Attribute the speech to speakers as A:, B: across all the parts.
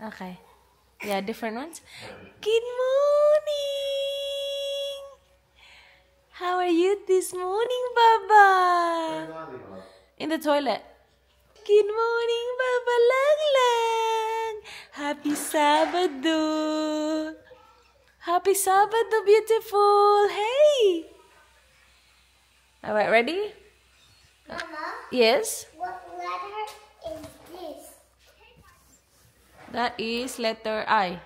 A: Okay. Yeah, different ones. Good morning! How are you this morning, Baba? In the toilet. Good morning, Baba Lang Lang! Happy Sabado! Happy Sabado, beautiful! Hey! Alright, ready?
B: Mama?
A: Yes?
B: What letter is this?
A: That is letter I.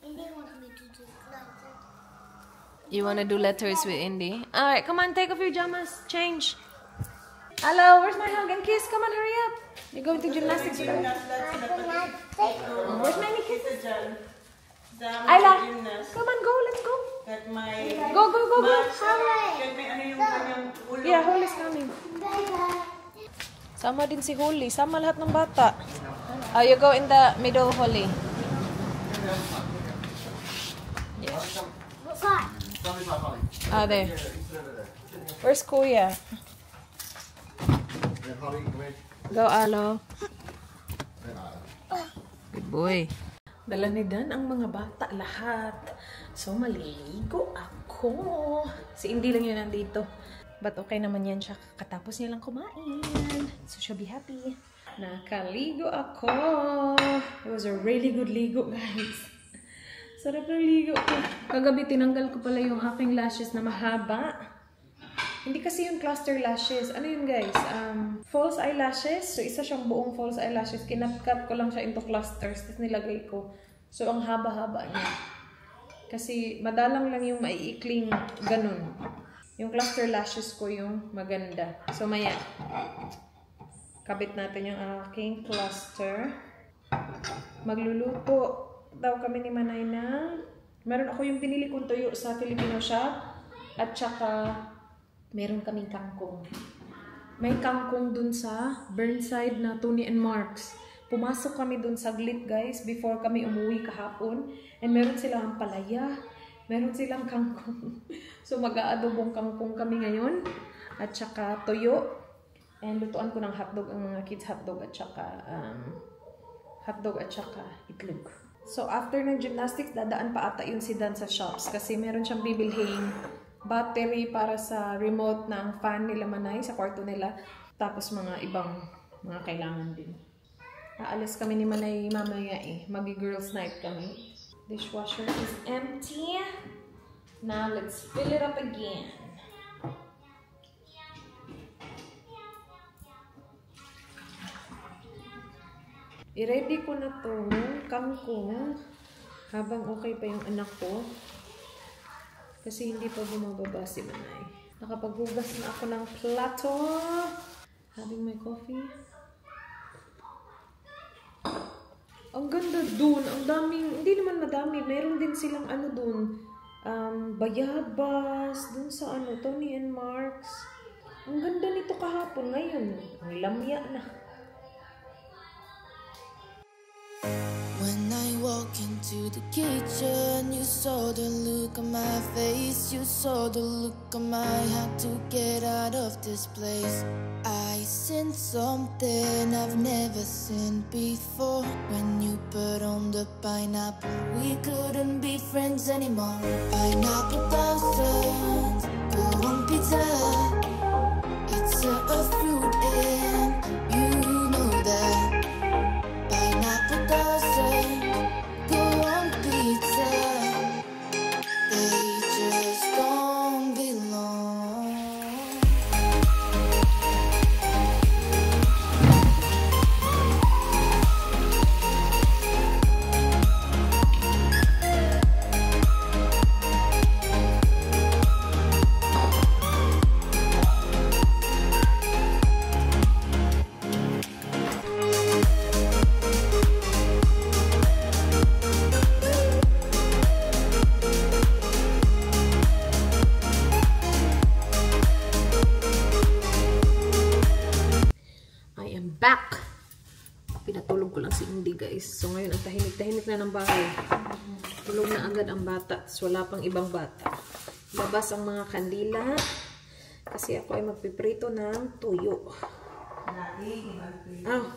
B: And they want me to do letter.
A: You want to do letters with Indy? Alright, come on, take off your pajamas. Change. Hello, where's my hug and kiss? Come on, hurry up. You're going to gymnastics. Where's my kiss? Ayla, come on, go, let's go. Go, go, go, go. Yeah, Holly's coming. Sama din si Holly. Sama lahat ng bata. Oh, you go in the middle, Holly.
B: What side?
A: Ah, there. Where's Kuya? Go, Alo. Good boy. Dala ni Dan ang mga bata lahat. So, maliligo ako. Si Indy lang yun nandito. But okay naman yan siya. Katapos niya lang kumain. So, she'll be happy. Nakaligo ako. It was a really good ligo, guys. Sarap ng ligo ko. Kagabi, tinanggal ko pala yung aking lashes na mahaba. Hindi kasi yung cluster lashes. Ano yun, guys? False eyelashes. So, isa siyang buong false eyelashes. Kinap-cut ko lang siya into clusters. Tapos nilagay ko. So, ang haba-haba niya. Kasi, madalang lang yung maiikling ganun. Yung cluster lashes ko yung maganda. So, maya. Kabit natin yung aking cluster. Magluluto daw kami ni Manay na. Meron ako yung pinili kong tuyo sa Filipino shop. At saka, meron kaming kangkong. May kangkong dun sa Burnside na Tony and Marks. Pumasok kami dun saglit, guys, before kami umuwi kahapon. And meron silang palaya. Meron silang kangkong. So, mag-aadobong kangkong kami ngayon. At saka toyo. And lutuan ko ng hotdog ang mga kids. Hotdog at saka itlog. So, after ng gymnastics, dadaan pa ata yun si Dan sa shops. Kasi meron siyang bibilhing battery para sa remote ng fan nila Manay sa kwarto nila. Tapos mga ibang mga kailangan din. Aalis kami ni Manay mamaya eh. Magi-girls night kami. Dishwasher is empty. Now, let's fill it up again. I-ready ko na to kangkong habang okay pa yung anak ko. Kasi hindi pa bumababa si Manay. Nakapaghugas na ako ng plato. Having my coffee. Ang ganda dun. Ang daming, hindi naman madami. Meron din silang ano dun. Bayabas. Dun sa ano, Tony and Marks. Ang ganda nito kahapon. Ngayon, ang lamya na.
C: When I walk into the kitchen, you saw the look on my face. You saw the look on my had to get out of this place. I seen something I've never seen before. When you put on the pineapple, we couldn't be friends anymore. Pineapple thousands, go on pizza. It's a fruit and you know that. Pineapple doesn't go on pizza. They just don't belong.
A: Back! Pinatulog ko lang si Indy, guys. So, ngayon, ang tahimik-tahimik na ng bahay. Tulog na agad ang bata. So, wala pang ibang bata. Labas ang mga kandila. Kasi ako ay magpiprito ng tuyo.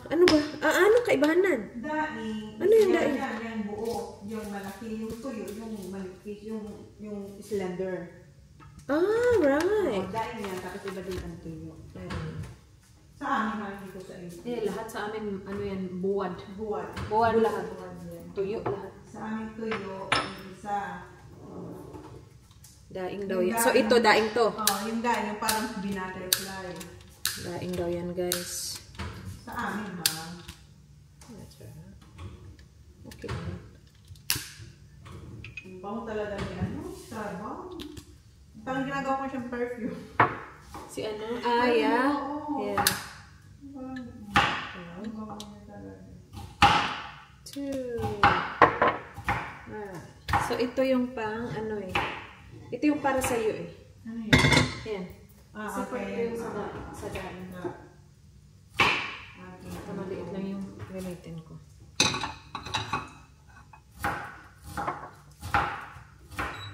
A: Ano ba? Ano kaibahanan?
D: Daing.
A: Ano yung daing?
D: Yung buo. Yung malaki, yung tuyo, yung malipis, yung slender.
A: Right.
D: Daing yan, tapos iba din ang tuyo. Sa amin lang dito sa inyo.
A: Lahat sa amin, ano yan, buwad.
D: Buwad
A: lahat.
D: yan.
A: Tuyo lahat.
D: Sa amin tuyo, yung isa.
A: Daing daw yan. So ito, daing to.
D: Yung daing, yung parang binutterfly.
A: Daing daw yan, guys.
D: Sa amin, ha?
A: That's right. Okay lang.
D: Ang bango talaga niya. Starbucks. Parang ginagawa ko siyang perfume.
A: Si ano? Yeah. Yeah. Two. So, ito yung pang, ano eh. Ito yung para sa'yo eh.
D: Ano yun?
A: Yan. Kasi
D: Okay.
A: ito yung sa daan. Ito maliit lang yung gamitin ko.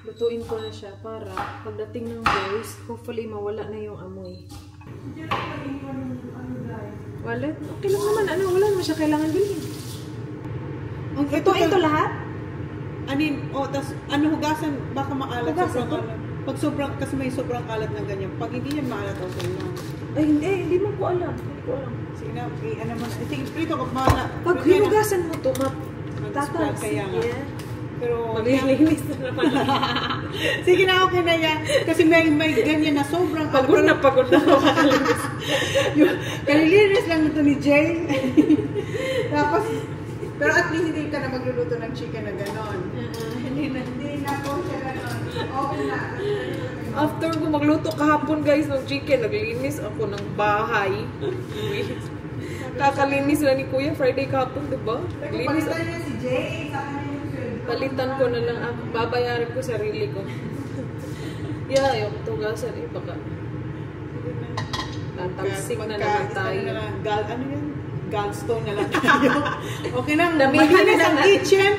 A: Lutuin ko na siya para pagdating ng boys, hopefully mawala na yung amoy. Wallet? Okay lang naman. Ano, wala naman siya kailangan bilhin. Ito lahat?
D: Tas hugasan, baka maalat.
A: Hugasan to?
D: Pag sobrang, kasi may sobrang kalat na ganyan. Pag hindi yan maalat, okay lang.
A: Ay, hindi mo ko alam. Hindi ko alam.
D: Sige na, ano mo, sige, prito ko, bahala.
A: Pag hinugasan mo to,
D: Mag-spread kaya nga.
A: Yeah.
D: Pero,
A: Maglilinis na naman.
D: sige na, okay na yan. Kasi may ganyan na sobrang
A: Pagod na ako makalinis.
D: kalilinis lang ito ni Jay. Tapos, pero at least hindi ka na magluluto ng chicken na gano'n. Hindi na po siya gano'n. Okay na.
A: After ko magluto kahapon guys ng chicken, naglinis ako ng bahay. Kakalinis na ni Kuya Friday kahapon, diba? Naglinis ako.
D: Palitan niya si Jay.
A: Palitan ko na lang ako. Babayaran ko sarili ko. Yeah, yung tugasan eh. Baka tatalsik na naman tayo.
D: Ano yun? Gallstone na lang tayo. Okay lang.
A: Damihan
D: Malinis
A: na
D: ang
A: natin.
D: kitchen.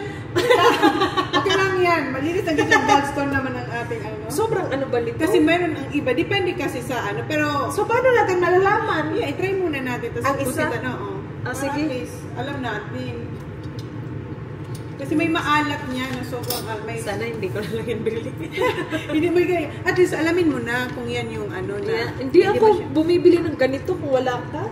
D: Okay lang yan. Malinis ang kitchen. Gallstone naman ang ating ano.
A: Sobrang ano ba nito?
D: Kasi meron ang iba. Depende kasi sa ano. Pero,
A: So, paano natin malalaman?
D: yeah, i-try muna natin. Tapos,
A: Ang isa? Para
D: Sige.
A: at
D: least, alam natin. Kasi may maalat niya na sobrang may...
A: Sana hindi ko na lang yan bili.
D: Hindi mo ganyan. At least, alamin mo na kung yan yung ano na...
A: Yeah. Hindi ako
D: ba siya-
A: bumibili ng ganito kung wala ka.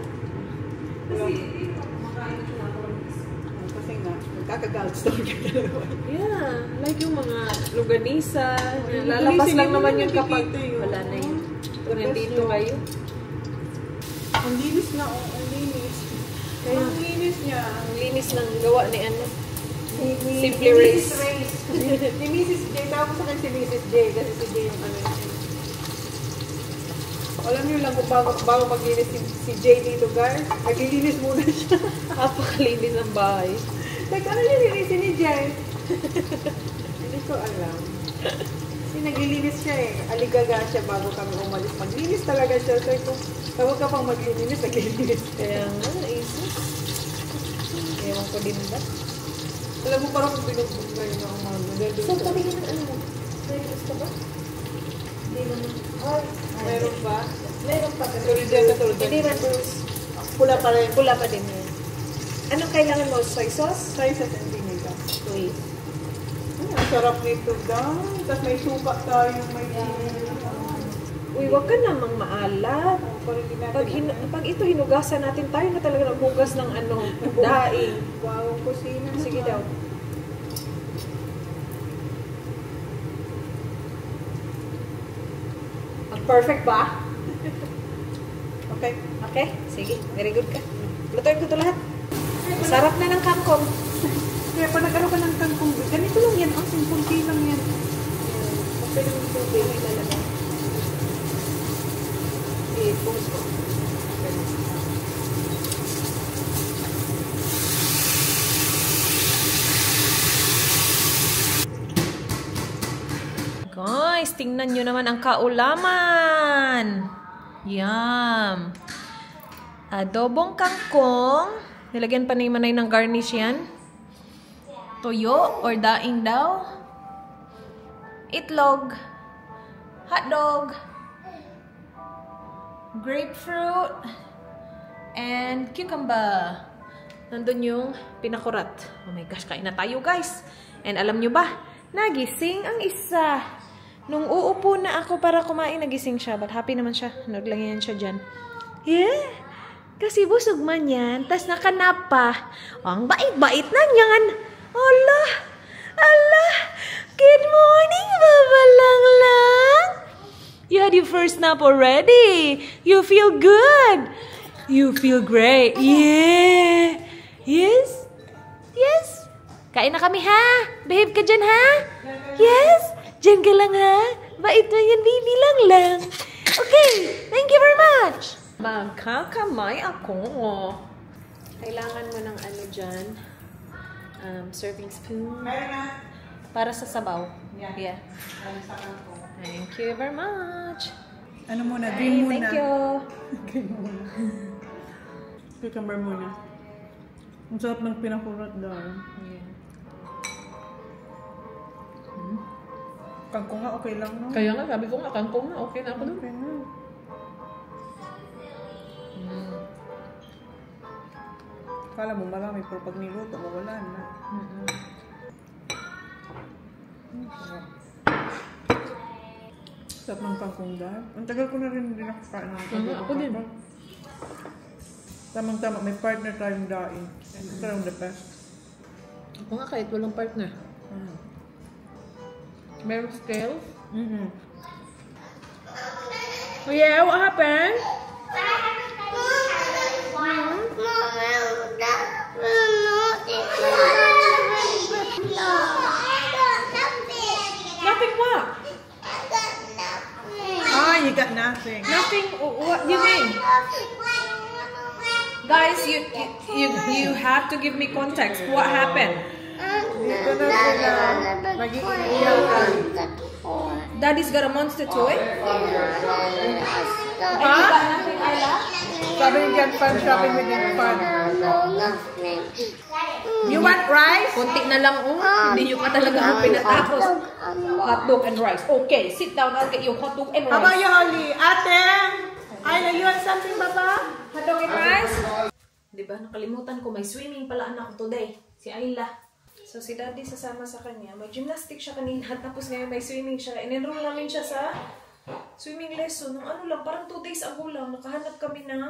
D: Kasi nga, magkaka-gallstone ka talaga.
A: Yeah, like yung mga luganisa,
D: yung
A: lalabas
D: luganisa,
A: lang
D: hindi
A: naman
D: mo
A: yun kapag
D: nakikita yun.
A: wala na yun. Kung
D: Tapos
A: nandito
D: yun.
A: kayo.
D: Ang linis na, ang linis.
A: Kaya,
D: Ang linis niya.
A: ang linis ng gawa ni ano.
D: Ni
A: Simply
D: Mrs.
A: Race.
D: Ni Mrs. J. Tawag sa akin si Mrs. J. Kasi si J yung ano yun. Alam niyo lang kung bago maglinis si J dito, guys. Naglilinis muna siya.
A: Napakalinis ang bahay.
D: Like, ano nilinisin ni J? Hindi ko alam. Kasi naglilinis siya eh. Aligaga siya bago kami umalis. Maglinis talaga siya. So, kung tawag ka pang maglilinis, naglilinis.
A: Kaya nga, naisip. Ewan ko din ba?
D: Alam mo, parang binugbog na yun ang mga nililinis.
A: So, patingin ng ano mo? May gusto ba? Hindi naman. Ay,
D: Meron ba?
A: meron pa.
D: Katulad yan, katulad yan.
A: Hindi man Bruce.
D: Pula pa rin.
A: Pula pa din yan. Anong kailangan mo? Soy sauce?
D: Size at vinegar.
A: Wait.
D: Ang sarap nito, guys. Tapos may suka tayo, may
A: Uy, wag ka namang maalat. Pag ito hinugasan natin, tayo na talaga naghugas ng ano, daing.
D: Wow, kusina.
A: Sige daw. Perfect ba?
D: Okay.
A: Okay, sige. Very good ka. Lutuin ko ito lahat. Sarap na ng kangkong.
D: Kaya pag nagkaroon ka ng kangkong, ganito lang yan. Ang simple lang yan.
A: Okay lang ito, baby, lalagay. I-post ko. Guys, tingnan nyo naman ang kaulaman. Yum. Adobong kangkong. Nilagyan pa ni Manay ng garnish yan. Toyo or daing daw. Itlog. Hotdog. Grapefruit. and cucumber. Nandun yung pinakurat. Oh my gosh, kain na tayo guys. And alam nyo ba, nagising ang isa. Nung uupo na ako para kumain, nagising siya. But happy naman siya. Naglangihan siya dyan. Yeah! Kasi busog man yan. Tas nakanap pa. Oh, ang bait-bait na yan. Allah! Allah! Good morning, Baba Lang Lang! You had your first nap already. You feel good. You feel great. Yeah! Yes? Yes? Kain na kami ha? Behave ka dyan ha? Yes? Dyan ka lang ha? Bait na yan, baby lang lang. Okay, thank you very much. Magkakamay ako. Kailangan mo ng ano dyan? Serving spoon. Para sa sabaw. Yeah. Thank you very much.
D: Ano muna? Green muna.
A: Thank you.
D: Cucumber muna. Ang sarap ng pinakurat doon.
A: Yeah.
D: Kangkong nga, okay lang, no?
A: Kaya nga, sabi ko nga, kangkong na. Okay na ako doon.
D: Okay na. Kala mo marami, pero pag niluto, mawala na. Sarap ng kangkong dahil. Ang tagal ko na rin hindi nakakain ng kangkong.
A: Ako din.
D: Tamang-tama, may partner tayong daing. Ito lang the best.
A: Ako nga kahit walang partner. Meron scale? Oh yeah, what happened? Nothing what?
D: Ah, you got nothing.
A: Nothing, what do you mean? Guys, you have to give me context. What happened?
D: Dito na sila. Nag-iiyakan.
A: Daddy's got a monster toy?
D: Ha? Sabi ni Jan Fan, shopping with Jan Fan. You want rice?
A: Konti na lang, hindi nyo pa talaga ako pinatapos. Hotdog and rice. Okay, sit down. I'll get you hotdog and rice.
D: How about you, Holly? Ate! Ayla, you want something, baba?
A: Hotdog and rice? Diba, nakalimutan ko. May swimming pala anak ko today. Si Ayla. So, si Daddy sasama sa kanya. May gymnastic siya kanina. Tapos ngayon may swimming siya. In-enroll namin siya sa swimming lesson. Nung ano lang, parang 2 days ago lang. Nakahanap kami ng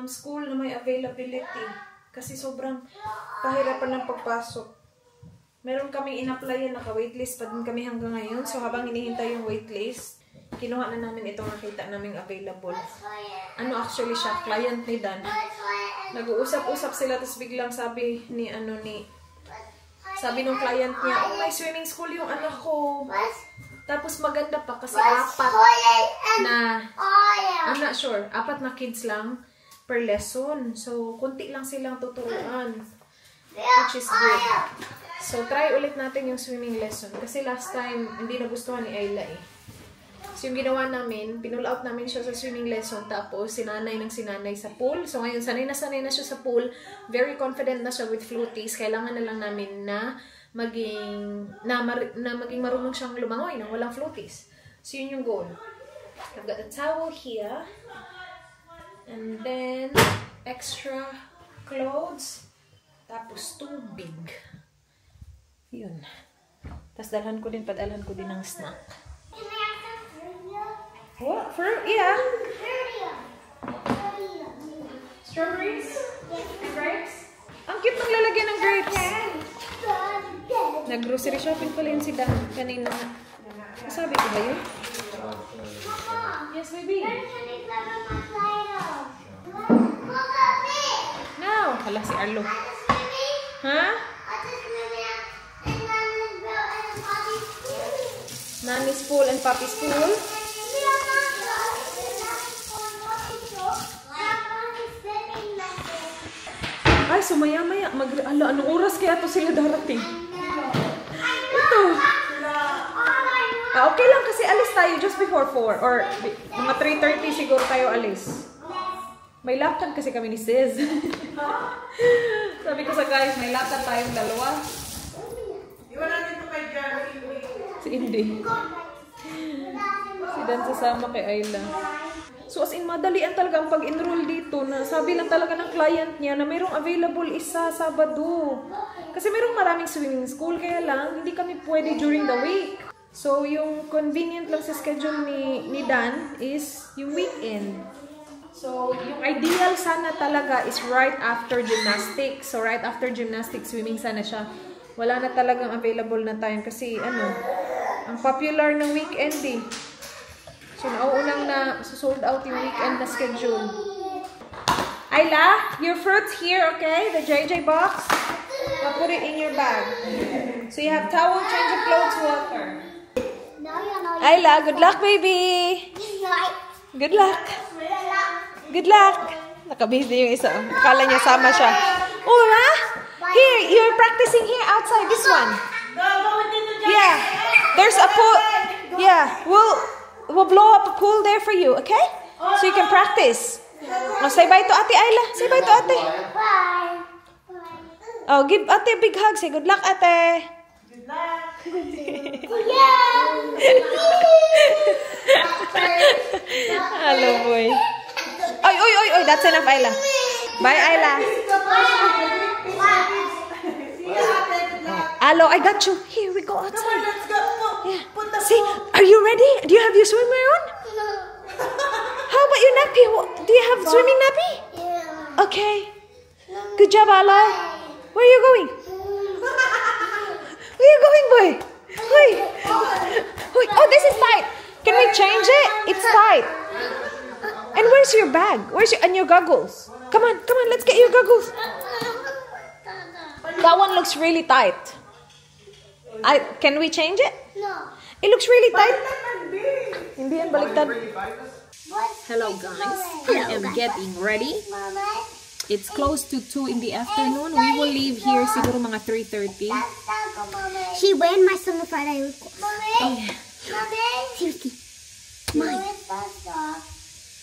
A: school na may availability. Kasi sobrang pahirapan ng pagpasok. Meron kaming in-applyan, naka-waitlist pa din kami hanggang ngayon. So, habang hinihintay yung waitlist, kinuha na namin itong nakita naming available. Ano actually siya? Client ni Dan. Nag-uusap-usap sila, tapos biglang sabi sabi nung client niya, oh, may swimming school yung anak ko. Tapos maganda pa kasi 4 na, I'm not sure, 4 na kids lang per lesson. So, kunti lang silang tuturuan. Which is good. So, try ulit natin yung swimming lesson. Kasi last time, hindi nagustuhan ni Ayla eh. So, yung ginawa namin, pinull out namin siya sa swimming lesson, tapos sinanay sa pool. So, ngayon, sanay na siya sa pool. Very confident na siya with floaties. Kailangan na lang namin na maging marunong siyang lumangoy nang walang floaties. So, yun yung goal. I've got a towel here. And then, extra clothes. Tapos, tubig. Yun. Tapos, padalhan ko din ng snack. What? Fruit? Yeah. Strawberries? And grapes? Ang cute ng lalagyan ng grapes. Nag-grocery shopping pala yun si Dan kanina. Sabi ko ba yun? Yes, baby. No. Hala, si Arlo. Ha? Nani's pool and Papi's pool. Ay, so maya-maya. Anong oras kaya to sila darating? Ito. Okay lang kasi alis tayo just before 4. Or mga 3:30 siguro tayo alis. May laptop kasi kami ni Sis. Sabi ko sa guys, may laptop tayong dalawa.
D: Iwan natin ito kay Jan.
A: Si Indy. Si Dan sasama kay Ayla. So as in, madalian talaga ang pag-enroll dito na sabi lang talaga ng client niya na mayroong available isa Sabado. Kasi mayroong maraming swimming school, kaya lang hindi kami pwede during the week. So yung convenient lang sa schedule ni Dan is yung weekend. So yung ideal sana talaga is right after gymnastics. So right after gymnastics, swimming sana siya. Wala na talagang available na time kasi ang popular ng weekend eh. So, nauunang na sold out yung weekend na schedule. Ayla, your fruit's here, okay? The JJ box. I'll put it in your bag. So, you have towel, change of clothes, water. Ayla, good luck, baby. Good luck. Good luck. Nakabusy yung isa. Akala niya sama siya. Oh, ha? Here, you're practicing here outside. This one. Yeah. There's a pool. Yeah. We'll blow up a pool there for you, okay? So you can practice. Oh, say bye to Ate Ayla. Say bye to Ate.
B: Bye.
A: Oh, give Ate a big hug. Say good luck, Ate.
B: Good luck. Yeah.
A: Hello, boy. Oy, oy, oy, oy. That's enough, Ayla. Bye, Ayla. Alo, I got you. Here we go outside. Yeah. See, are you ready? Do you have your swimwear on? How about your nappy? Do you have swimming nappy?
B: Yeah.
A: Okay. Good job, Alo. Where are you going? Where are you going, boy? Wait. Wait. Oh, this is tight. Can we change it? It's tight. And where's your bag? And your goggles? Come on, let's get your goggles. That one looks really tight. Can we change it?
B: No.
A: It looks really tight. Hindi yan baliktad. Hello guys, I am getting ready.
B: Mama.
A: It's close to 2 in the afternoon. We will leave here siguro mga 3:30.
B: She wearing my summer Friday with Mommy. Mommy. Seriously. Mine.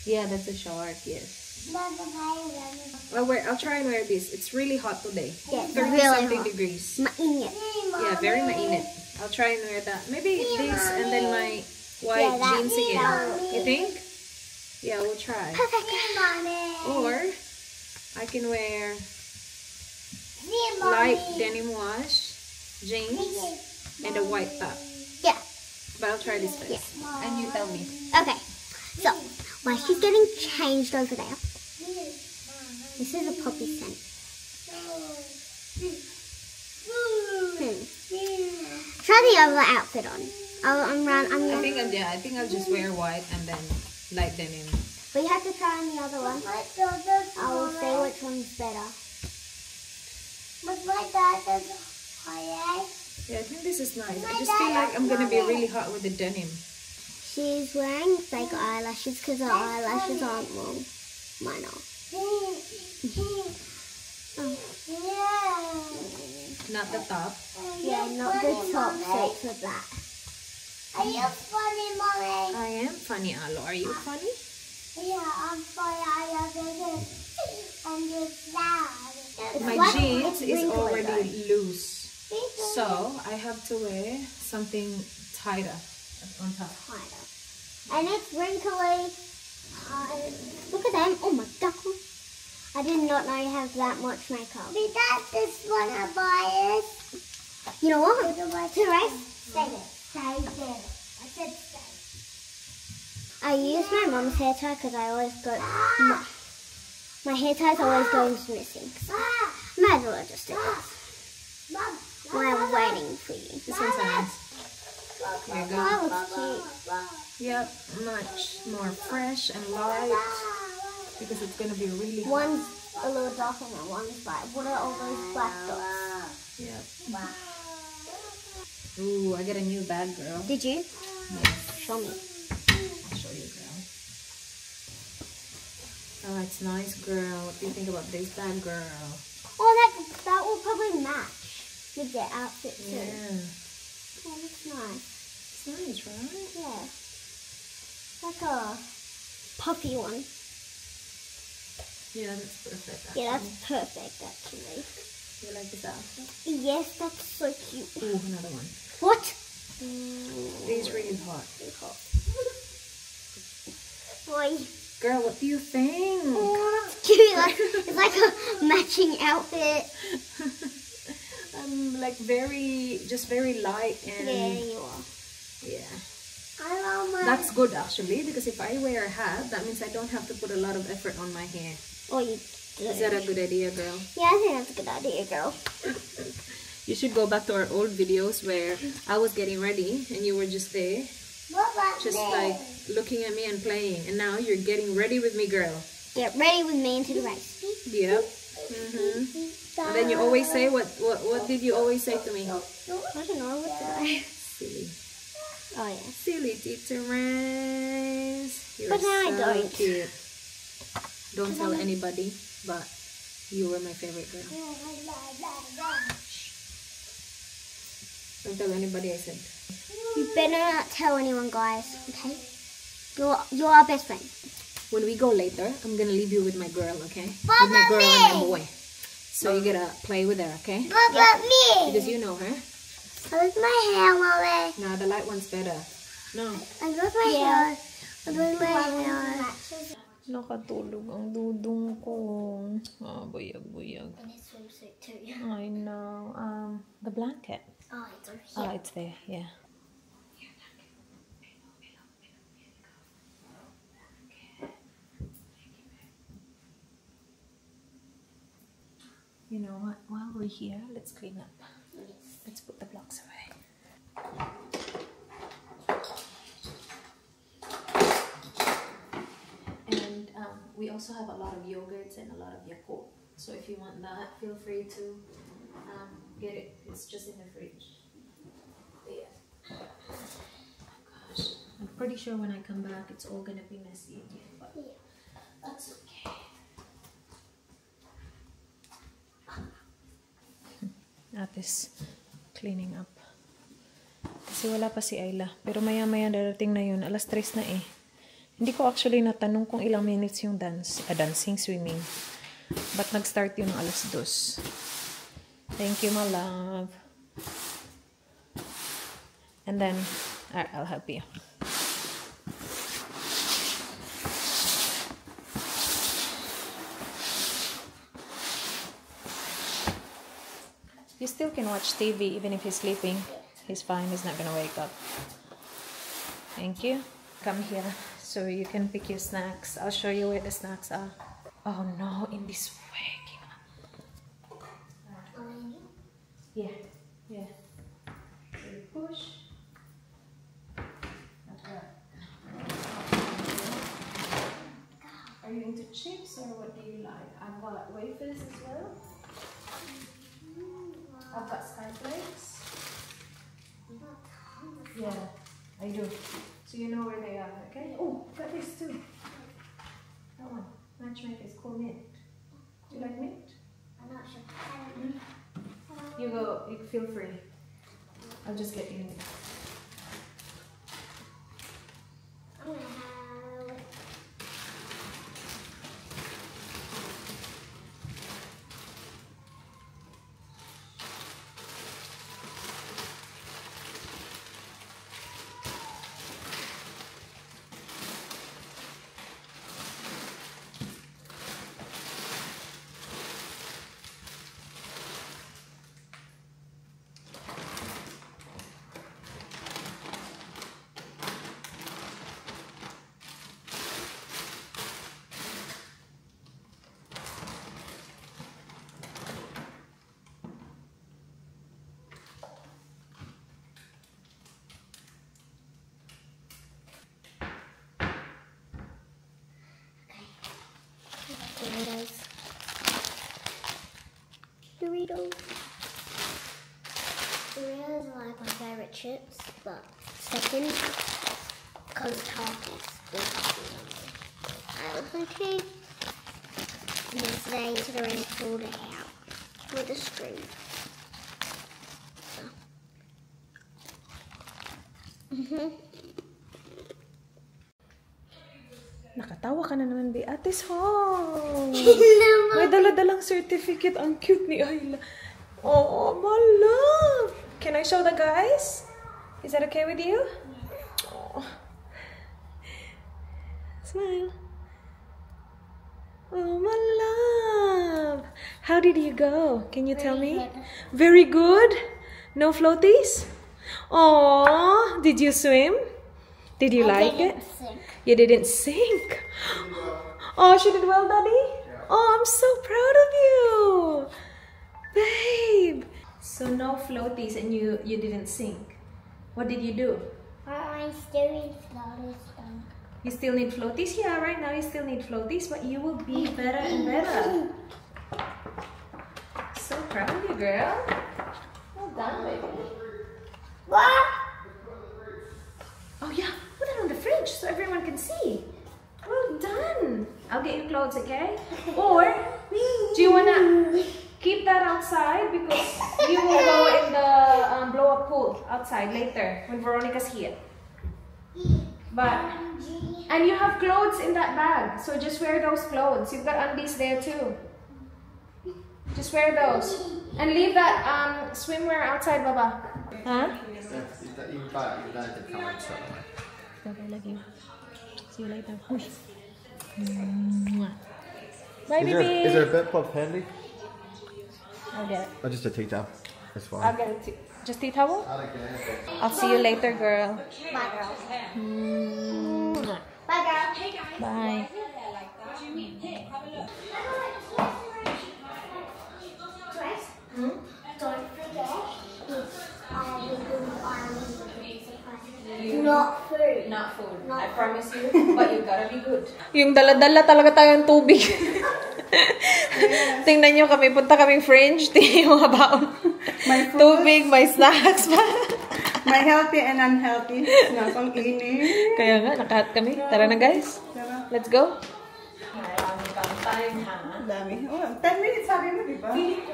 A: Yeah, that's a short, yes. I'll try and wear this. It's really hot today.
B: Yeah,
A: 30
B: really
A: something
B: hot.
A: degrees.
B: Mainit.
A: Yeah, very mainit. I'll try and wear that. Maybe this and then my white
B: Yeah, that
A: jeans again.
B: Mommy.
A: You think? Yeah, we'll try.
B: Perfect. Mommy.
A: Or I can wear
B: See,
A: light
B: Mommy.
A: denim wash, jeans, and a white top.
B: Yeah.
A: But I'll try this first. And you tell me.
B: Okay. So, while she's getting changed over there, this is a poppy scent. Try the other outfit on.
A: I think I'll just wear white and then light denim.
B: But you have to try on the other one. I will say which one's better. But my dad doesn't.
A: Yeah, I think this is nice. I just feel like I'm gonna be really hot with the denim.
B: She's wearing fake eyelashes because her eyelashes aren't long. Mine are.
A: Not the top.
B: Yeah, not the top shapes with that. Are you funny, Mommy?
A: I am funny, Alo. Are you funny?
B: Yeah, I'm funny. I love it. I'm just sad.
A: My jeans is already loose. So I have to wear something tighter on top.
B: And it's wrinkly. Look at them. Oh my god. I did not know you have that much makeup. We got this one of ours. You know what? To rest? Stay there. Stay there. I said stay. I use my mom's hair tie because I always go. My hair ties always goes missing. Might as well just do this. While I'm waiting for you.
A: This one's nice. There you
B: That
A: go.
B: looks cute.
A: Yep, much more fresh and light because it's gonna be really hot.
B: One's a little darker and one's black. What are all those black dots?
A: Yep. Ooh, I got a new bag, girl.
B: Did you?
A: Yeah,
B: Show me.
A: I'll show you, girl. Oh, it's nice, girl. What do you think about this bag, girl?
B: Oh, that will probably match with the outfit too.
A: Yeah,
B: Oh, that's nice.
A: it's nice, right?
B: Yeah. Like a puffy one.
A: Yeah, that's perfect. Actually.
B: Yeah, that's perfect actually.
A: You like this outfit?
B: Yes, that's so cute.
A: Ooh, another one.
B: What?
A: These really hot.
B: Boy,
A: Girl, what do you think?
B: It's like a matching outfit.
A: Like very light and
B: Yeah, you are.
A: yeah.
B: I love my.
A: That's good actually, because if I wear a hat, that means I don't have to put a lot of effort on my hair.
B: Oh, you.
A: Is that a good idea, girl?
B: Yeah, I think that's a good idea, girl.
A: You should go back to our old videos where I was getting ready and you were just there,
B: What about
A: just like looking at me and playing. And now you're getting ready with me, girl.
B: Get ready with me into the race.
A: Yep. And then you always say, what did you always say to me?
B: I don't know what did I.
A: Silly.
B: Oh yeah.
A: Silly Teacher Rance. You're
B: But now I
A: so
B: don't.
A: cute. Don't tell anybody, but you were my favorite girl. Don't tell anybody I said.
B: You better not tell anyone, guys. Okay? You're our best friend.
A: When we go later, I'm gonna leave you with my girl, okay?
B: What
A: With my
B: about
A: girl and my
B: me?
A: boy. So you gotta play with her, okay?
B: What about me?
A: Because you know her.
B: I love my hair, Mommy.
A: Nah, the light one's better. No.
B: I love my hair. I love my hair.
A: Nakatulog ang dudong ko. Ah, buyag-buyag.
B: And his swimsuit too.
A: I know. The blanket.
B: Oh, it's over
A: Oh,
B: here.
A: it's there, yeah. You know what? While we're here, let's clean up. Let's put the blocks away. And we also have a lot of yogurts and a lot of Yakult. So if you want that, feel free to get it. It's just in the fridge. Yeah. Oh gosh. I'm pretty sure when I come back, it's all gonna be messy again, but that's okay. Atis cleaning up. Kasi wala pa si Ayla. Pero maya-maya darating na yun. Alas 3 na eh. Hindi ko actually natanong kung ilang minutes yung dancing, swimming. But nag-start yun ng alas 2. Thank you, my love. And then, I'll help you. You still can watch TV even if he's sleeping. He's fine. He's not gonna wake up. Thank you. Come here so you can pick your snacks. I'll show you where the snacks are. Oh no, in this way. Yeah, yeah. So you push. Are you into chips or what do you like? I've got wafers as well. I've got Skyflakes. Yeah, I do. So you know where they are, okay? Oh, got this too. That one. Matchmaker's cool mint. Do you like mint?
B: I'm not sure.
A: You go, you feel free. I'll just get you.
B: I'm gonna have. Doritos. Doritos are like my favorite chips, but second, because Takis. I was thinking yesterday to the rain pulled it out with a screw.
A: Nakatawa ka na naman, Be. Atis home. May dala-dalang certificate. Ang cute ni Ayla. Oh, my love. Can I show the guys? Is that okay with you? Oh. Smile. Oh, my love. How did you go? Can you tell me? Very good. No floaties? Oh, did you swim? Did you like it? You didn't sink. Oh, she did well, Daddy. Oh, I'm so proud of you, babe. So no floaties and you didn't sink. What did you do?
B: I still need floaties though.
A: You still need floaties? Yeah, right now you still need floaties, but you will be better and better. So proud of you, girl. Well done, baby.
B: What?
A: Oh yeah, put it on the fridge so everyone can see. Well done. I'll get you clothes, okay? Or do you wanna keep that outside because you will go in the blow-up pool outside later when Veronica's here. But and you have clothes in that bag, so just wear those clothes. You've got undies there too. Just wear those and leave that swimwear outside, Baba. Huh? Okay, love you. See you later. Bye, baby.
E: Is there a bed plug handy?
A: I'll get it.
E: Or just a tea towel? That's fine.
A: I'll get it too. Just tea towel? I'll see you later, girl.
B: Bye, girl.
A: Bye.
B: Bye, girl.
A: Bye.
B: Don't forget, not food.
A: Not food. I promise you. But you gotta be good. Yung dala-dala talaga tayong tubig. Tingnan nyo kami. Punta kaming French. Tingnan yung mga baon.
D: My food,
A: Tubig, may snacks pa.
D: my healthy and unhealthy snacks. Ang init.
A: Kaya nga, nakahat kami. Tara na, guys.
D: Tara.
A: Let's go. Marami kang time, ha?
D: Dami. Oh, 10 minutes sabi mo, di ba?
A: Feeling ko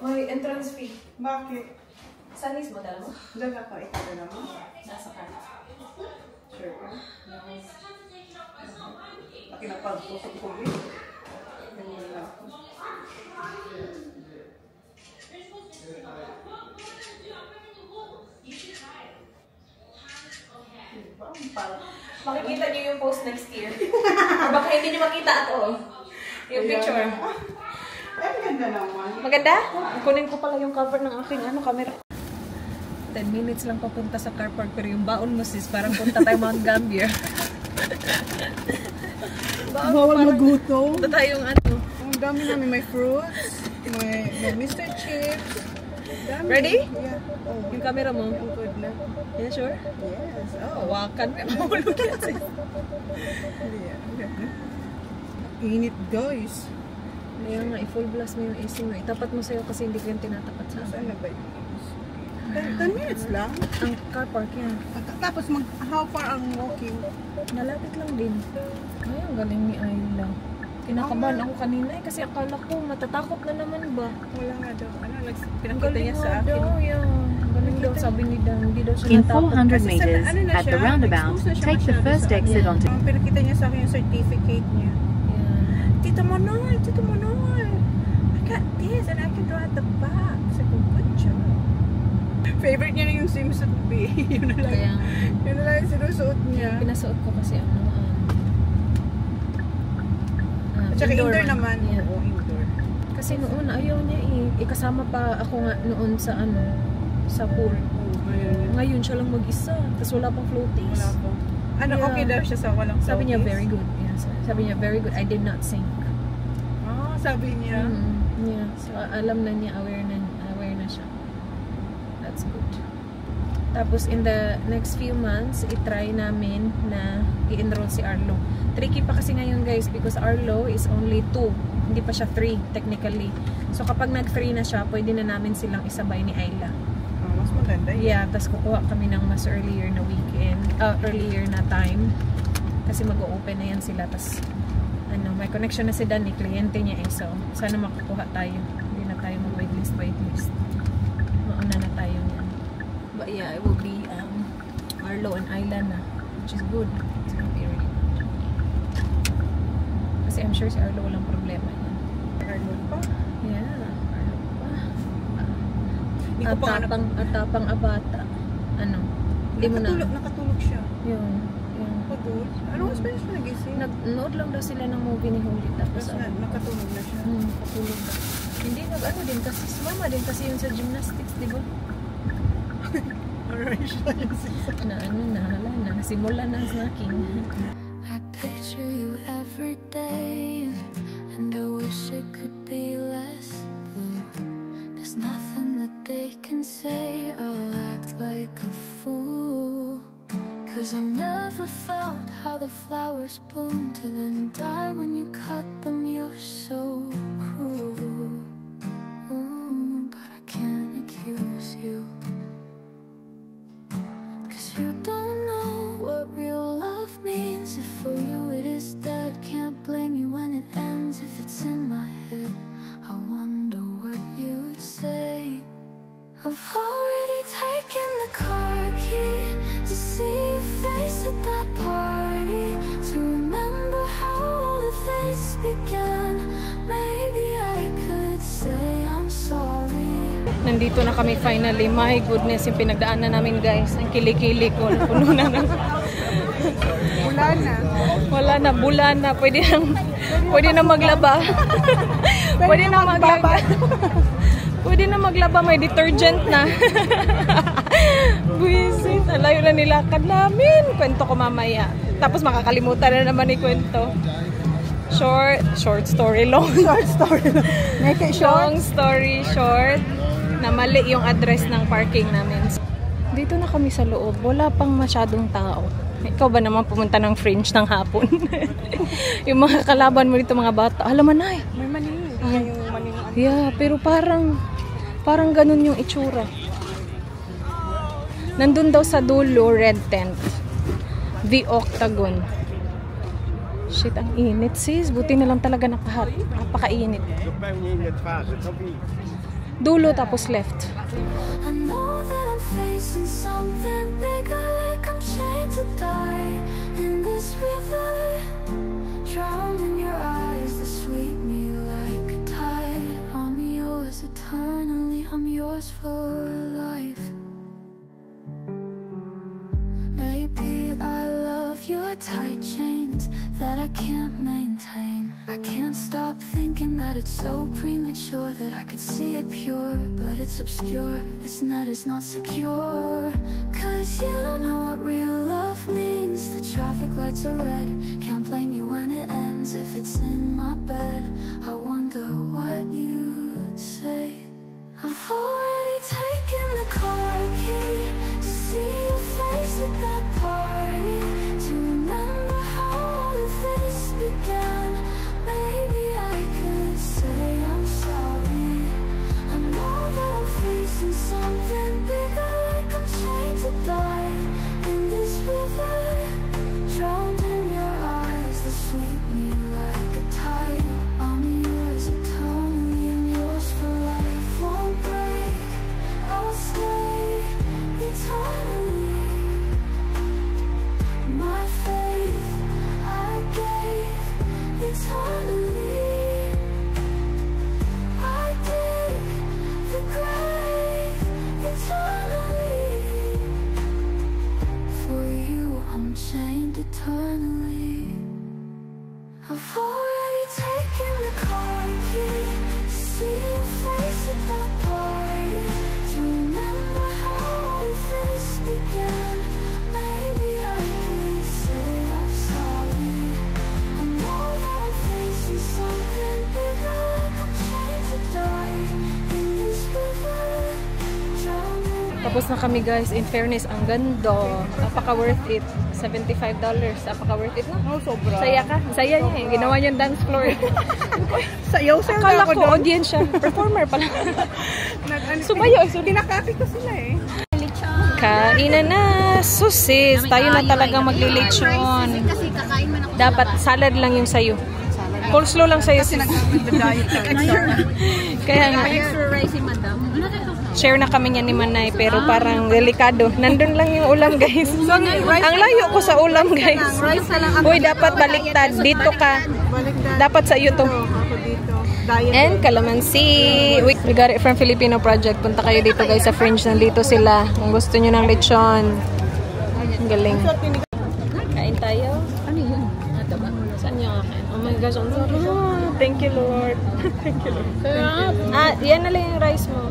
A: may entrance fee.
D: Bakit?
A: Saan mismo, dala mo?
D: Diyan ako, ikaw na naman.
A: Nasa car.
D: Sure ka? Laki na pagpusok ko eh. Ganyan na ako.
A: Makikita niyo yung post next year. Or baka hindi niyo makita at all. Yung picture.
D: Ay, ganda naman.
A: Maganda? Kunin ko pala yung cover ng aking camera. 10 minutes lang papunta sa car park, pero yung baon mo sis, parang punta tayo Mount Gambier.
D: Bawal magutom.
A: Punta tayong ano.
D: Ang dami namin. May fruits, may Mr. Chips. Dami.
A: Ready?
D: Yeah. Oh,
A: Yung camera mo.
D: ang good na.
A: Yeah, sure?
D: Yes. Oh.
A: Hawakan. Mahulog yan sis.
D: Yeah. Init guys.
A: Kaya nga, i-full blast mo yung AC mo. Itapat mo sa'yo kasi hindi ko yung tinatapat sa
D: Saan
A: akin.
D: na ba yun? 10 minutes lang.
A: Ang car park yan.
D: Tapos how far ang walking?
A: Malapit lang din. Ay, ang galing ni Ayla. Kinakabahan ako kanina kasi akala ko matatakot na naman ba.
D: Wala nga daw. Ano,
A: Ang
D: pinakita
A: galing
D: niya sa
A: nga
D: akin.
A: daw, yeah. Ang galing daw, sabi ni Dan. Hindi daw siya
F: In
A: natakot.
F: 400 meters, at the roundabout, take the first exit onto...
D: Ang pinakita niya sa akin yung certificate niya.
A: Yeah.
D: Tito Manoy! Tito Manoy! I got this and I can draw at the back. Sabi ko, good job. Favorite niya na yung swimsuit B. Yun na lang.
A: Kaya,
D: Yun na lang yung sinusuot niya.
A: pinasuot ko kasi
D: At saka indoor
A: man.
D: naman.
A: Yeah.
D: Oo, indoor.
A: Kasi noon, ayaw niya eh. Ikasama pa ako nga noon sa sa pool.
D: Oo, ayun.
A: Ngayon siya lang mag-isa. Tapos wala pang floaties.
D: Wala po. Ano,
A: Yeah.
D: okay daw siya sa walang
A: Sabi niya,
D: floaties?
A: very good. Yeah, sabi niya, very good. I did not sink.
D: Ah, sabi niya.
A: Yeah. So, alam na niya, aware na siya. That's good. Tapos, in the next few months, itry namin na i-enroll si Arlo. Tricky pa kasi ngayon, guys, because Arlo is only 2. Hindi pa siya 3, technically. So, kapag nag-3 na siya, pwede na namin silang isabay ni Ayla.
D: Ah, mas maganda yun.
A: Yeah, tapos kukuha kami ng mas earlier na weekend, earlier na time. Kasi mag-o-open na yan sila. Tapos, may connection na si Dan, kliyente niya eh. So, sana makakuha tayo. Hindi na tayo mag-waitlist. Mauna na tayo yan. But yeah, it will be Arlo and Ayla na, which is good. It's gonna be really good. Kasi I'm sure si Arlo walang problema yan.
D: Arlo pa.
A: Yeah, Arlo pa.
D: Hindi ko pa
A: Atapang abata. Hindi mo na.
D: Nakatulog siya.
A: Yun.
D: Pag matulog. Ano mas Spanish pa nagising?
A: Nag-nood lang daw sila ng movie ni Holy. Tapos
D: nakatulog na siya.
A: Nakatulog na. Hindi nag-ano din kasi, mama din kasi yun sa gymnastics, di ba?
D: Alright siya yung
A: Na ano na, hala na. Simula na snacking.
C: I picture you every day, and I wish it could be less blue. There's nothing that they can say, I'll act like a fool. Cause I've never felt how the flowers bloom to then die when you cut them, you're so cruel. But I can't accuse you, cause you don't know what real love means. If for you it is dead, can't blame you when it ends. If it's in my head, I wonder what you'd say. I've already taken the car key to see your face at that party, to remember how all of this began. Maybe I could say I'm sorry.
A: Nandito na kami finally. My goodness, yung pinagdaanan namin guys. Ang kilikili ko. Napuno na ng...
D: Wala na.
A: Wala na, bulan na. Pwede na maglaba. Pwede na maglaba. Pwede na maglaba, may detergent na. Buisit. Alayo na nilakad namin. Kwento ko mamaya. Tapos makakalimutan na naman ni kwento. Short story long.
D: Short story. Make it short.
A: Long story short. Na mali yung address ng parking namin. Dito na kami sa loob. Wala pang masyadong tao. Ikaw ba naman pumunta ng fringe ng hapon? Yung mga kalaban mo dito mga bata. Alam mo na eh.
D: May mani. Yung mani.
A: Yeah, pero parang ganun yung itsura. Nandun daw sa dulo, red tent. The Octagon. Shit, ang init sis. Buti na lang talaga nakahat. Napakainit. Dulo tapos left.
C: I know that I'm facing something bigger, like I'm chained to die in this river, drowned in your eyes that sweep me like a tide. I'm yours eternally, I'm yours for life. Maybe I love your tight chains that I can't maintain. I can't stop thinking that it's so premature, that I could see it pure, but it's obscure. This net is not secure, cause you don't know what real love means. The traffic lights are red, can't blame you when it ends. If it's in my bed, I wonder what you'd say. I've already taken the car key to see your face at that party, to remember how all of this began. Maybe I could say I'm sorry. I know that I'm facing something bigger, like I'm chained to die in this river, drowned in your eyes that sweep me like a tide. I'm yours eternally, I'm yours for life. Won't break, I'll stay eternally. My faith I gave eternally. I dig the grave eternally. For you I'm chained eternally. I've already taken the car key to see your face at that party, to remember how all this began. Maybe I could say I'm sorry. I know that I'm facing something bigger, like I'm chained to die in this river, drowning.
A: Tapos na kami guys. In fairness, ang ganda. Napaka worth it. $75. Napaka worth it na.
D: Oh, sobra.
A: Saya ka? Saya niya eh. Ginawa niyang dance floor.
D: Sayaw na
A: Akala
D: ako
A: ko
D: doon.
A: audience siya. Performer pala.
D: Sumayo.
A: Sumayo.
D: So, dinakapit ko sila eh.
A: Kainan na. Susis. Tayo na talagang maglilechon. Dapat salad lang yung sayo. Coleslaw lang sayo.
D: Kasi nag-diet ka.
A: Kaya nga. Share na kami niya ni Manay pero parang delikado. Nandun lang yung ulam guys. Ang layo ko sa ulam guys. Uy, dapat baliktad. Dito ka. Dapat sa iyo to.
D: Ako dito. Diet.
A: And calamansi. We got it from Filipino Project. Punta kayo dito guys sa Fringe. Nandito sila. Kung gusto nyo ng lechon. Ang galing. Kain tayo. Thank you, Lord. Thank you, Lord. Yan na lang yung rice mo.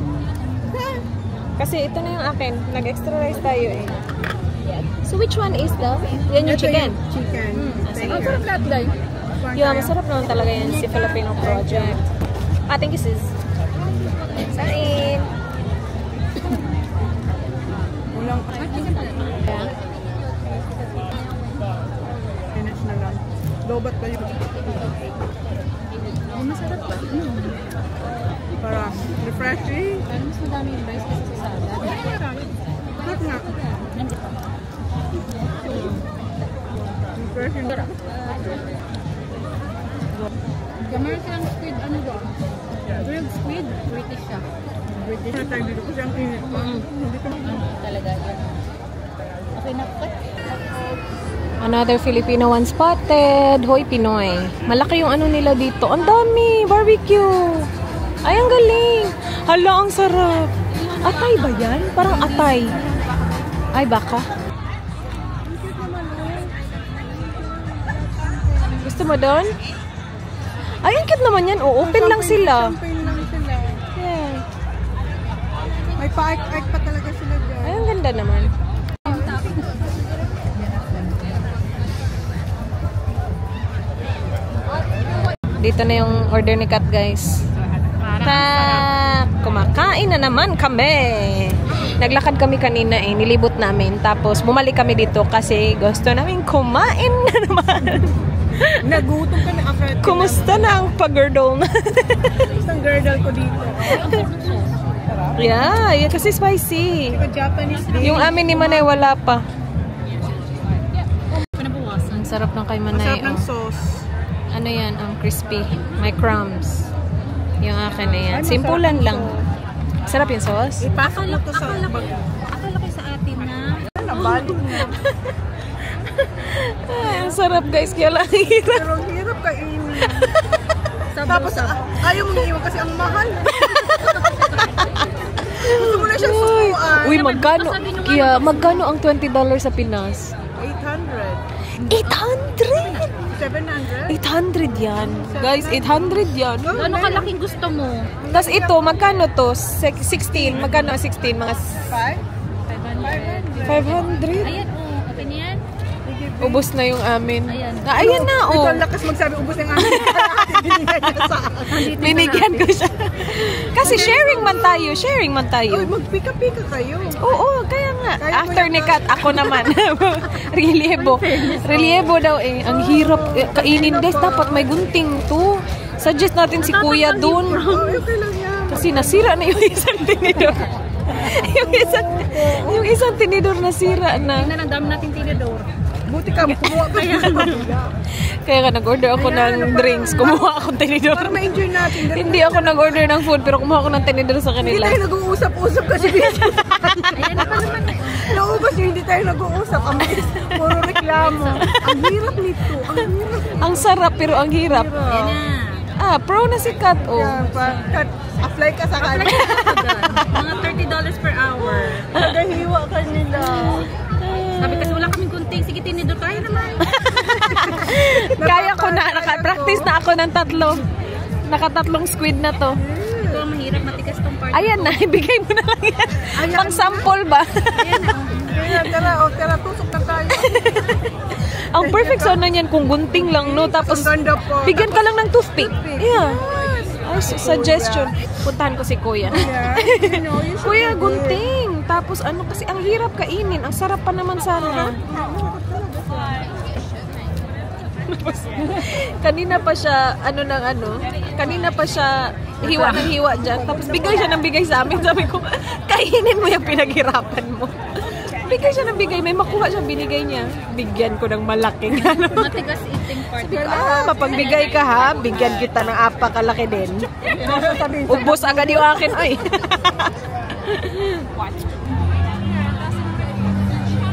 A: Kasi ito na yung akin. Nag-extra rice tayo eh. So which one is the? Yan yung chicken.
D: Chicken.
A: Ang sarap lahat, guys. Yeah, masarap naman talaga yan si Filipino Project. Thank you, sis. Sain.
D: Ulang. Finish na lang. Lobat pa yun.
A: Masarap ba?
D: Para refreshing.
A: Parang mas madami yung rice kasi sa salad.
D: Sarap nga. Refreshing.
A: Gamar silang squid, ano ba? Grilled squid? British siya.
D: British na tayo dito kasi ang init pa.
A: Talaga yun. Okay na po. Another Filipino one spotted. Hoy, Pinoy. Malaki yung ano nila dito. Ang dami! Barbecue! Ay, ang galing! Hala, ang sarap! Atay ba yan? Parang atay. Ay, baka. Gusto mo doon? Ay, ang cute naman yan. O, open lang sila.
D: Champagne lang sila.
A: Yeah.
D: May pa-ark pa talaga sila dyan.
A: Ay, ang ganda naman. Dito na yung order ni Kat, guys. Kumakain na naman kami. Naglakad kami kanina eh. Nilibot namin. Tapos bumalik kami dito kasi gusto namin kumain na naman.
D: Nagutom ka na after.
A: Kumusta na ang pag-girdle na?
D: Isang girdle ko dito.
A: Yeah, kasi spicy.
D: Japanese din.
A: Yung amin ni Manay wala pa. Ang sarap ng kay Manay.
D: Masarap ng sauce.
A: Ano yan? Crispy. May crumbs. Yung akin na yan. Simpulan lang. Sarap yung sauce?
D: Ipasok mo to sa bag.
A: Akala ko sa atin na.
D: Nabalik na.
A: Ay, ang sarap guys. Kaya lang hirap.
D: Pero ang hirap kainin. Tapos ayaw mong iiwan kasi ang mahal. Gusto mo na siyang sukuan.
A: Uy, magkano? Kaya magkano ang $20 sa Pinas?
D: 800.
A: 800?
D: 700?
A: 800 yan. Guys, 800 yan.
B: Ano kalaking gusto mo?
A: Tapos ito, magkano to? 16. Magkano 16? Mga 500.
B: Ayan, oh. Okay na yan?
A: Ubus na yung amin.
B: Ayan.
A: Ayan na, oh.
D: Ito ang lakas magsabi, ubos ng amin. Binigyan niya sa akin.
A: Binigyan ko siya. Kasi sharing man tayo. Sharing man
D: Uy,
A: tayo.
D: magpika-pika kayo.
A: Oo, kaya nga.
D: Kaya
A: After
D: mo
A: ni
D: yan,
A: Kat, ako naman. Reliebo. Reliebo daw eh. Ang hirap kainin guys. Dapat may gunting to. Suggest natin si Kuya dun.
D: Okay lang yan.
A: Kasi nasira na yung isang tinidor. yung isang tinidor nasira na.
B: Tingnan ang dami natin tinidor.
D: Buti ka, kumuha ka yan.
A: Kaya nga nag-order ako ng drinks. Kumuha ako ng tinidor.
D: Para ma-enjoy natin.
A: Hindi ako nag-order ng food pero kumuha ako ng tinidor sa
D: Hindi
A: kanila.
D: tayo nag-uusap-usap kasi busy.
B: Ayan na pa naman.
D: Naubos yung hindi tayo nag-uusap. Ang puro reklamo. Ang hirap nito. Ang hirap.
A: Ang sarap pero ang hirap.
B: Ayan na.
A: Pro na si Kat. Oh.
D: Yan, apply ka sa kanya.
B: Mga $30 per hour.
D: Nagahiwa ka nila.
B: Sabi kasi wala kaming gunting. Sige, tinidor. Kaya naman.
A: Kaya ko na. Naka-practice na ako ng 3. Naka-3 squid na to.
B: Ito ang mahirap. Matigas tong part.
A: Ayan na. Ibigay mo na lang yan. Pang sample ba?
D: Kaya tara, tusok na tayo.
A: Ang perfect sana niyan kung gunting lang, no? Tapos,
D: Ang ganda po.
A: bigyan ka lang ng toothpick. Yeah. Ay, suggestion. Puntahan ko si Kuya.
D: Yeah, you know, you should
A: Kuya,
D: do it.
A: gunting. Tapos ano, kasi ang hirap kainin. Ang sarap pa naman sana. Kanina pa siya, kanina pa siya hiwa ng hiwa dyan. Tapos bigay siya ng bigay sa amin. Sabi ko, kainin mo yung pinaghirapan mo. Bigay siya ng bigay. May makuha siya, binigay niya. Bigyan ko ng malaking ano.
B: Matigas eating part.
A: Sabi ko, mapagbigay ka ha, bigyan kita ng apakalaki din. Ubos agad yung akin, ay.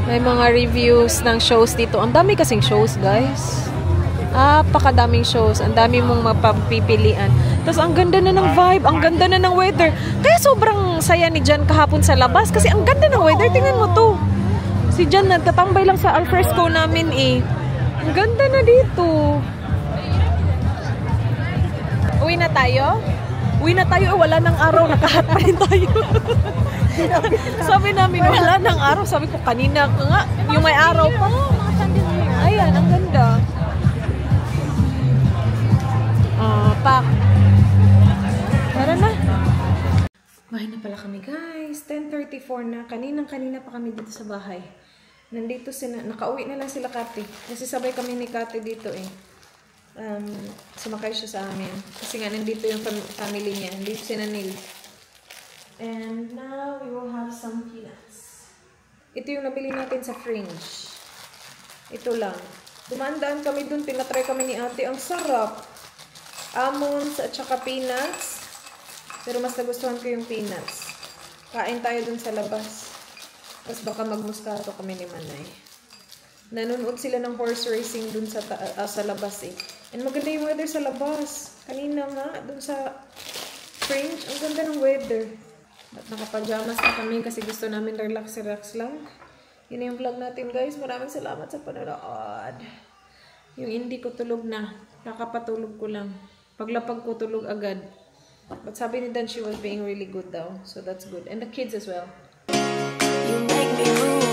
A: May mga reviews ng shows dito. Ang dami kasing shows, guys. Pakadaming shows. Ang dami mong mapapipilian. Tapos ang ganda na ng vibe, ang ganda na ng weather. Kaya sobrang saya ni Jan kahapon sa labas. Kasi ang ganda ng weather. Tingnan mo to. Si Jan nagtatambay lang sa alfresco namin eh. Ang ganda na dito. Uwi na tayo? Uwi na tayo, wala nang araw, nakahat pa rin tayo. Sabi namin, wala nang araw. Sabi ko, kanina nga, yung may araw pa. Ayan, ang ganda. Pak. Tara na. Bahay na pala kami, guys. 10:34 na. Kanina pa kami dito sa bahay. Nandito sila, nakauwi na lang sila Kati. Kasi sabay kami ni Kati dito eh. Sumakay siya sa amin. Kasi nga nandito yung family niya. Nandito si Nanil. And now we will have some peanuts. Ito yung nabili natin sa Fringe. Ito lang. Dumandaan kami dun. Pinatry kami ni ate. Ang sarap. Almonds at saka peanuts. Pero mas nagustuhan ko yung peanuts. Kain tayo dun sa labas. Tapos baka magmuskato kami ni Manay. Nanonood sila ng horse racing dun sa labas eh. And maganda yung weather sa labas. Kanina nga, dun sa Fringe, ang ganda ng weather. At nakapajamas na kami kasi gusto namin relax lang. Yun na yung vlog natin guys. Maraming salamat sa panonood. Yung hindi ko tulog na. Kakapatulog ko lang. Paglapag ko tulog agad. But sabi ni Dan, she was being really good daw. So that's good. And the kids as well.
C: You make me move.